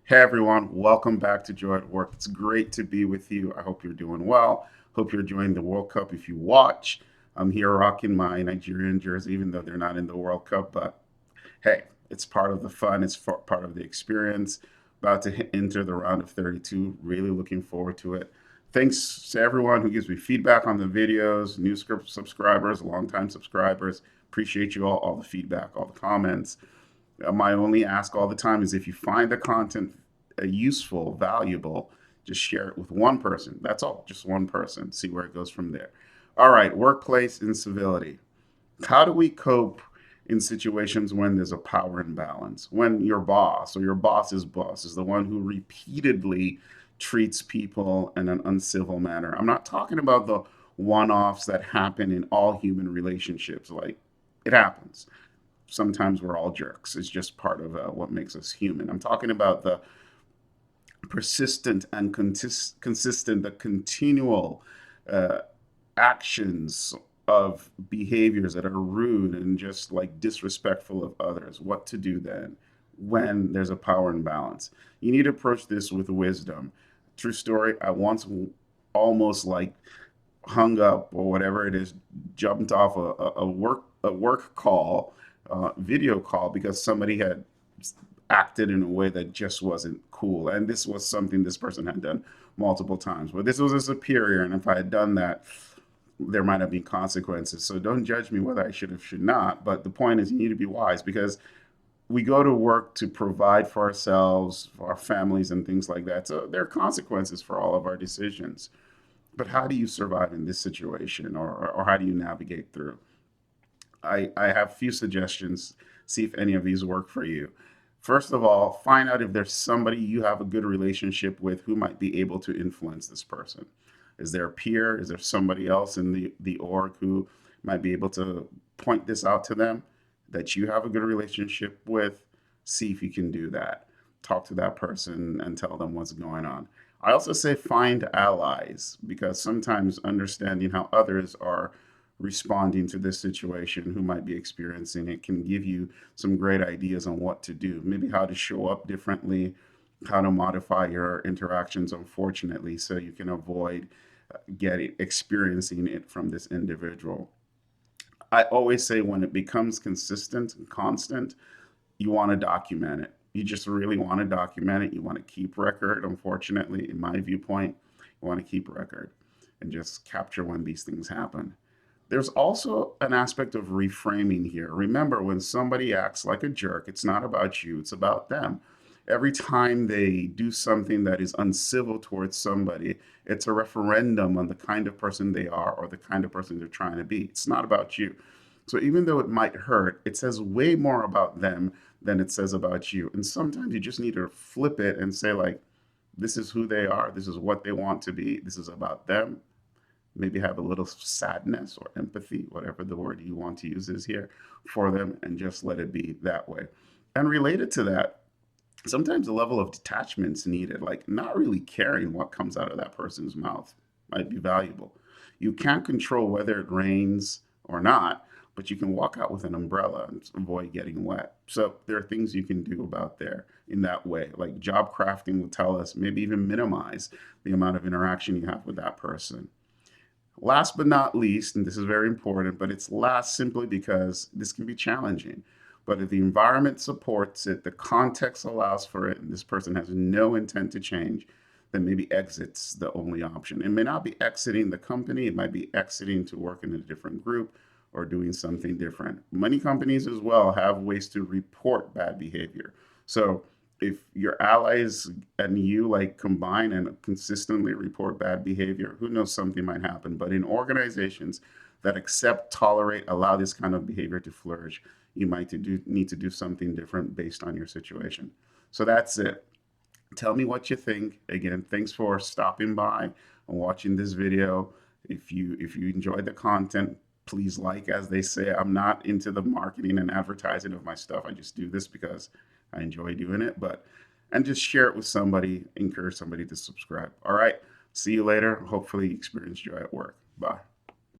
Hey everyone, welcome back to Joy at Work. It's great to be with you. I hope you're doing well. Hope you're enjoying the World Cup if you watch. I'm here rocking my Nigerian jersey, even though they're not in the World Cup. But hey, it's part of the fun, it's part of the experience. About to enter the round of 32. Really looking forward to it. Thanks to everyone who gives me feedback on the videos, new script subscribers, longtime subscribers. Appreciate you all the feedback, all the comments. My only ask all the time is if you find the content useful, valuable, just share it with one person. That's all, just one person. See where it goes from there. All right, workplace incivility. How do we cope in situations when there's a power imbalance? When your boss or your boss's boss is the one who repeatedly treats people in an uncivil manner. I'm not talking about the one offs that happen in all human relationships. Like, it happens. Sometimes we're all jerks. It's just part of what makes us human. I'm talking about the persistent and consistent, the continual uh, actions of behaviors that are rude and just like disrespectful of others. What to do then when there's a power imbalance? You need to approach this with wisdom. True story. I once almost like hung up or whatever it is, jumped off a work call, video call because somebody had acted in a way that just wasn't cool. And this was something this person had done multiple times. But this was a superior, and if I had done that, there might have been consequences. So don't judge me whether I should have, should not. But the point is, you need to be wise because we go to work to provide for ourselves, for our families, and things like that. So there are consequences for all of our decisions. But how do you survive in this situation, or how do you navigate through? I have a few suggestions. See if any of these work for you. First of all, find out if there's somebody you have a good relationship with who might be able to influence this person. Is there a peer? Is there somebody else in the org who might be able to point this out to them that you have a good relationship with? See if you can do that. Talk to that person and tell them what's going on. I also say find allies because sometimes understanding how others are responding to this situation who might be experiencing it can give you some great ideas on what to do, maybe how to show up differently, how to modify your interactions, unfortunately, so you can avoid getting experiencing it from this individual. I always say when it becomes consistent and constant, you want to document it. You just really want to document it. You want to keep record. Unfortunately, in my viewpoint, you want to keep record and just capture when these things happen. There's also an aspect of reframing here. Remember, when somebody acts like a jerk, it's not about you, it's about them. Every time they do something that is uncivil towards somebody, it's a referendum on the kind of person they are or the kind of person they're trying to be. It's not about you. So even though it might hurt, it says way more about them than it says about you. And sometimes you just need to flip it and say, like, this is who they are, this is what they want to be, this is about them. Maybe have a little sadness or empathy, whatever the word you want to use is here, for them, and just let it be that way. And related to that, sometimes a level of detachment's needed, like not really caring what comes out of that person's mouth might be valuable. You can't control whether it rains or not, but you can walk out with an umbrella and avoid getting wet. So there are things you can do about there in that way. Like job crafting will tell us maybe even minimize the amount of interaction you have with that person. Last but not least, and this is very important, but it's last simply because this can be challenging. But if the environment supports it, the context allows for it, and this person has no intent to change, then maybe exit's the only option. It may not be exiting the company, it might be exiting to work in a different group or doing something different. Many companies as well have ways to report bad behavior. So if your allies and you like combine and consistently report bad behavior, who knows, something might happen. But in organizations that accept, tolerate, allow this kind of behavior to flourish, you might need to do something different based on your situation. So that's it. Tell me what you think. Again, thanks for stopping by and watching this video. If you enjoyed the content, please like, as they say. I'm not into the marketing and advertising of my stuff. I just do this because I enjoy doing it. But and just share it with somebody, encourage somebody to subscribe. All right. See you later. Hopefully experience joy at work. Bye.